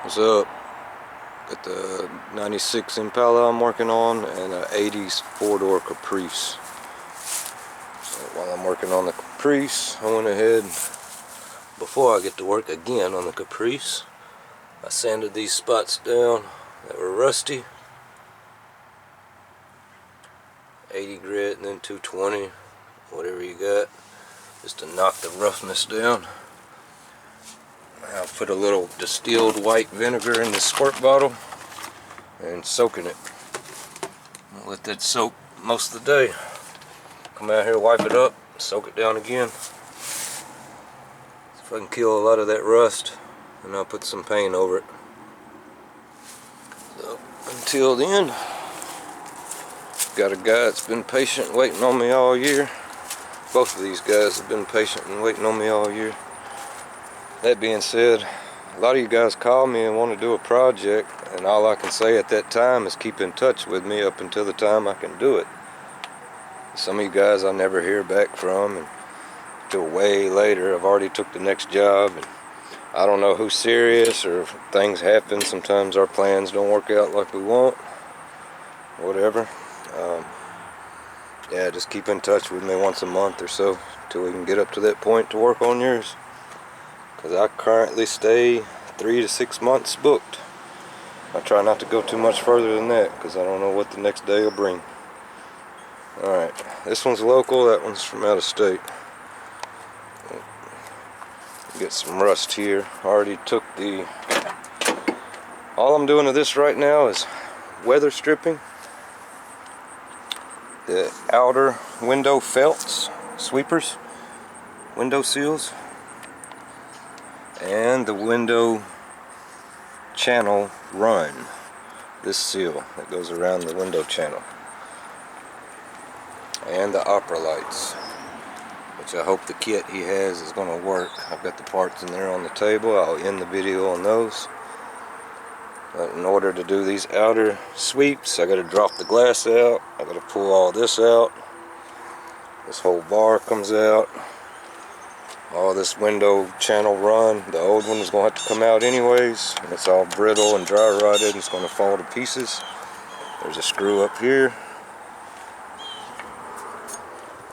What's up? Got the 96 Impala I'm working on and an 80s four-door Caprice. So while I'm working on the Caprice, I went ahead, before I get to work again on the Caprice, I sanded these spots down that were rusty. 80 grit and then 220, whatever you got, just to knock the roughness down. I'll put a little distilled white vinegar in the squirt bottle and soak in it. I'll let that soak most of the day. Come out here, wipe it up, soak it down again. If I can kill a lot of that rust, and I'll put some paint over it. So until then, got a guy that's been patient waiting on me all year. Both of these guys have been patient and waiting on me all year. That being said, a lot of you guys call me and want to do a project, and all I can say at that time is keep in touch with me up until the time I can do it. Some of you guys I never hear back from, and till way later I've already took the next job, and I don't know who's serious or if things happen. Sometimes our plans don't work out like we want, whatever. Yeah, just keep in touch with me once a month or so till we can get up to that point to work on yours. Because I currently stay 3 to 6 months booked. I try not to go too much further than that because I don't know what the next day will bring. Alright, this one's local, that one's from out of state. Get some rust here. I already took the... All I'm doing to this right now is weather stripping the outer window felts, sweepers, window seals, and the window channel run, this seal that goes around the window channel, and the opera lights, which I hope the kit he has is going to work. I've got the parts in there on the table. I'll end the video on those. But in order to do these outer sweeps, I got to drop the glass out. I got to pull all this out. This whole bar comes out. All this window channel run, the old one is going to have to come out anyways. And it's all brittle and dry rotted and it's going to fall to pieces. There's a screw up here.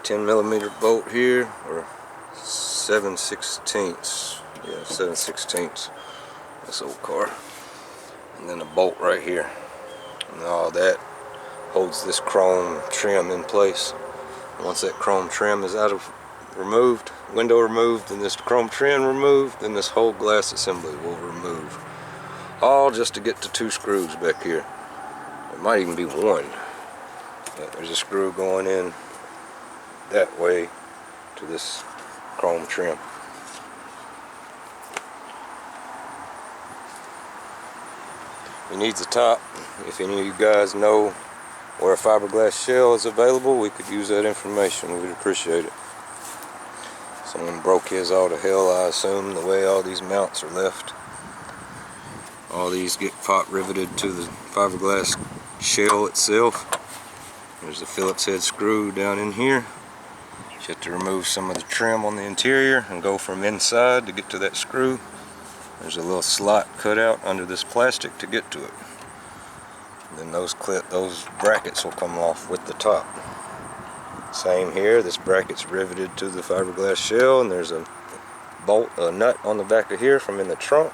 10mm bolt here, or 7/16. Yeah, 7/16. This old car. And then a bolt right here. And all that holds this chrome trim in place. Once that chrome trim is removed, window removed, and this chrome trim removed, then this whole glass assembly will remove. All just to get to 2 screws back here. It might even be 1. But there's a screw going in that way to this chrome trim. He needs a top. If any of you guys know where a fiberglass shell is available, we could use that information. We'd appreciate it. Someone broke his all to hell, I assume, the way all these mounts are left. All these get pot riveted to the fiberglass shell itself. There's a Phillips head screw down in here. You have to remove some of the trim on the interior and go from inside to get to that screw. There's a little slot cut out under this plastic to get to it. And then those brackets will come off with the top. Same here, this bracket's riveted to the fiberglass shell, and there's a nut on the back of here from in the trunk.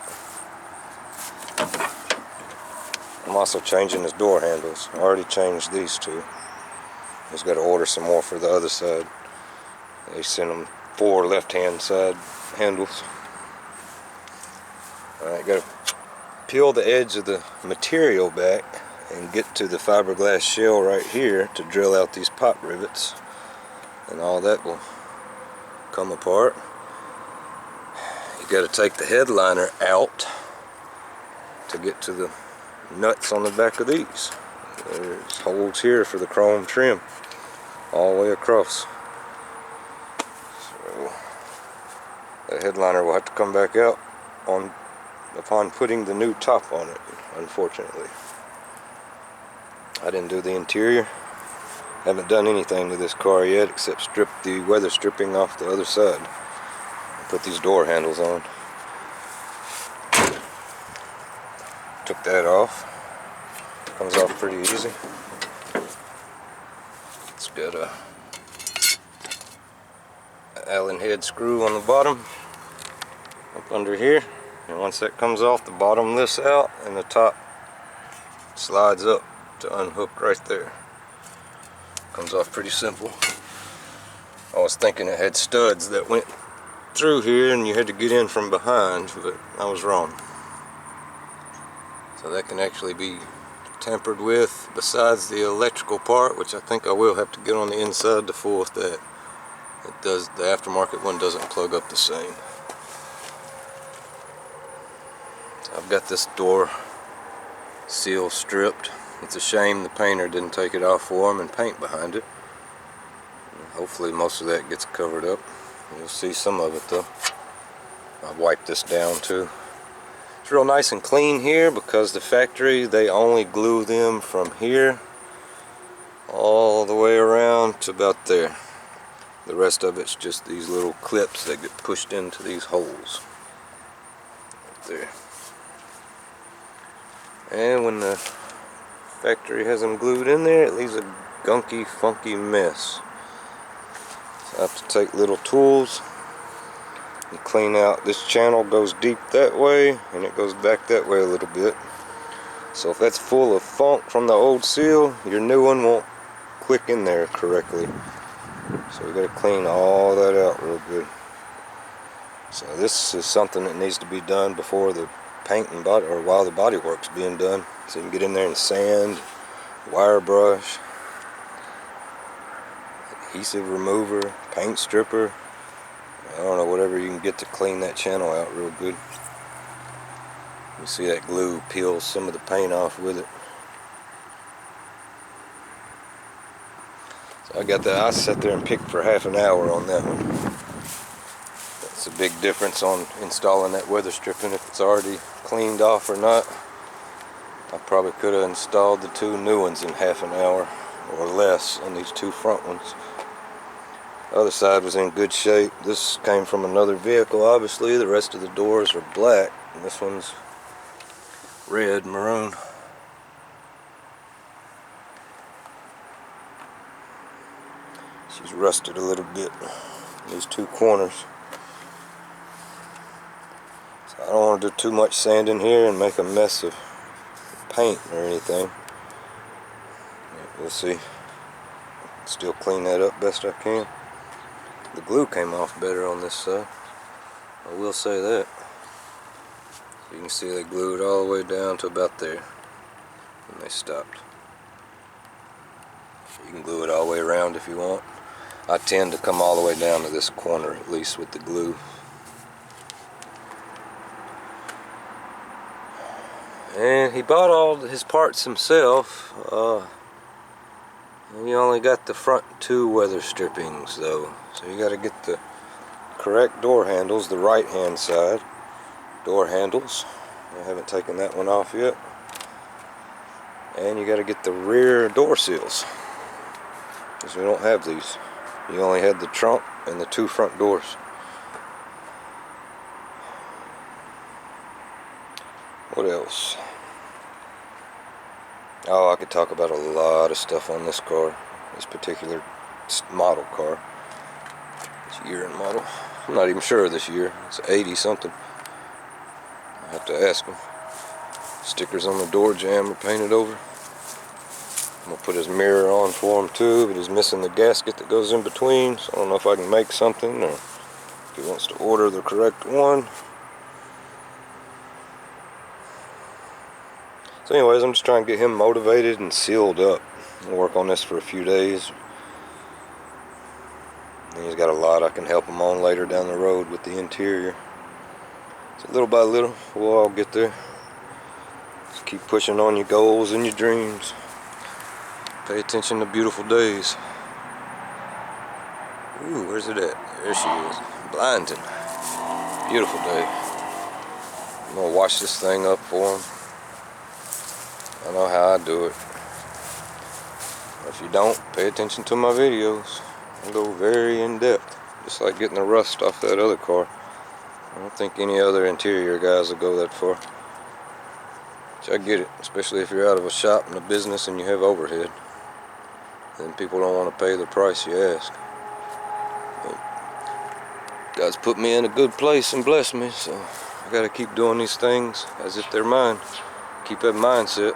I'm also changing his door handles. I already changed these 2. Just got to order some more for the other side. They sent them 4 left-hand side handles. Alright, got to peel the edge of the material back and get to the fiberglass shell right here to drill out these pot rivets, and all that will come apart. You got to take the headliner out to get to the nuts on the back of these. There's holes here for the chrome trim all the way across. So the headliner will have to come back out upon putting the new top on it, unfortunately. I didn't do the interior. Haven't done anything to this car yet except strip the weather stripping off the other side. Put these door handles on. took that off. Comes off pretty easy. It's got a Allen head screw on the bottom up under here, and once that comes off, the bottom lifts out and the top slides up to unhook right there. Comes off pretty simple. I was thinking it had studs that went through here and you had to get in from behind, but I was wrong. So that can actually be tampered with besides the electrical part, which I think I will have to get on the inside to fool with that. It does, the aftermarket one doesn't plug up the same. So I've got this door seal stripped. It's a shame the painter didn't take it off for him and paint behind it. Hopefully most of that gets covered up. You'll see some of it though. I've wiped this down too. It's real nice and clean here because the factory, they only glue them from here all the way around to about there. The rest of it's just these little clips that get pushed into these holes right there. And when the factory has them glued in there, it leaves a gunky, funky mess. So I have to take little tools and clean out. This channel goes deep that way and it goes back that way a little bit. So if that's full of funk from the old seal, your new one won't click in there correctly. So we got to clean all that out real good. So this is something that needs to be done before the paint and body, or while the body work's being done. So you can get in there and sand, wire brush, adhesive remover, paint stripper. I don't know, whatever you can get to clean that channel out real good. You see that glue peels some of the paint off with it. So I got that. I sat there and picked for half an hour on that one. That's a big difference on installing that weather stripping, if it's already cleaned off or not. I probably could have installed the two new ones in half an hour or less on these two front ones. The other side was in good shape. This came from another vehicle, obviously. The rest of the doors are black, and this one's red, maroon. She's rusted a little bit, these two corners. So I don't want to do too much sand in here and make a mess of paint or anything. We'll see. Still clean that up best I can. The glue came off better on this side, I will say that. You can see they glued all the way down to about there and they stopped. You can glue it all the way around if you want. I tend to come all the way down to this corner, at least with the glue. And he bought all his parts himself. He only got the front two weather strippings though. So you got to get the correct door handles, the right hand side door handles. I haven't taken that one off yet. And you got to get the rear door seals, because we don't have these. You only had the trunk and the two front doors. What else? Oh, I could talk about a lot of stuff on this car, this particular model car. This year and model. I'm not even sure of this year. It's 80 something. I have to ask him. Stickers on the door jamb are painted over. I'm gonna put his mirror on for him too, but he's missing the gasket that goes in between, so I don't know if I can make something or if he wants to order the correct one. So anyways, I'm just trying to get him motivated and sealed up. I'll work on this for a few days. And he's got a lot I can help him on later down the road with the interior. So little by little, we'll all get there. Just keep pushing on your goals and your dreams. Pay attention to beautiful days. Ooh, where's it at? There she is. Blinding. Beautiful day. I'm gonna wash this thing up for him. I know how I do it. If you don't, pay attention to my videos. I go very in depth, just like getting the rust off that other car. I don't think any other interior guys will go that far. Which I get it, especially if you're out of a shop and a business and you have overhead. Then people don't want to pay the price you ask. But God's put me in a good place and blessed me, so I gotta keep doing these things as if they're mine. Keep that mindset.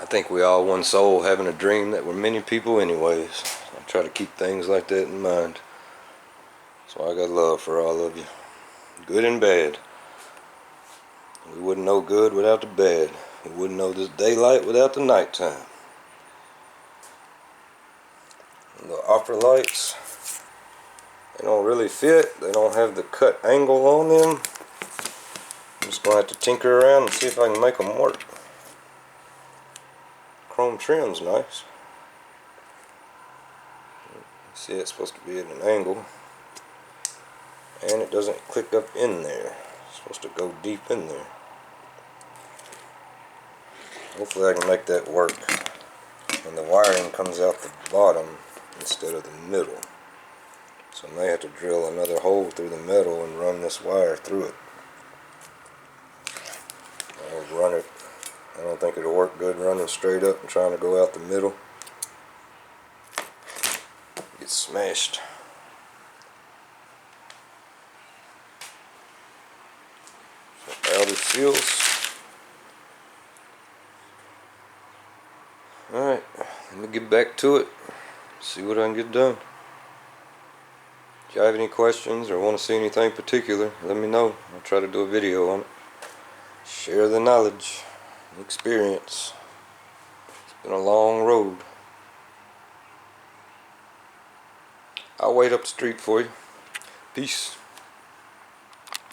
I think we all one soul having a dream that we're many people anyways. I try to keep things like that in mind. So I got love for all of you. Good and bad. We wouldn't know good without the bad. We wouldn't know this daylight without the nighttime. The upper lights, they don't really fit. They don't have the cut angle on them. I'm just going to have to tinker around and see if I can make them work. Chrome trim's nice. See, it's supposed to be at an angle. And it doesn't click up in there. It's supposed to go deep in there. Hopefully I can make that work. And the wiring comes out the bottom instead of the middle. So I may have to drill another hole through the metal and run this wire through it. I'll run it. I don't think it'll work good running straight up and trying to go out the middle. Get smashed. So out it seals. Alright, let me get back to it. See what I can get done. If you have any questions or want to see anything particular, let me know. I'll try to do a video on it. Share the knowledge and experience. It's been a long road. I'll wait up the street for you. Peace.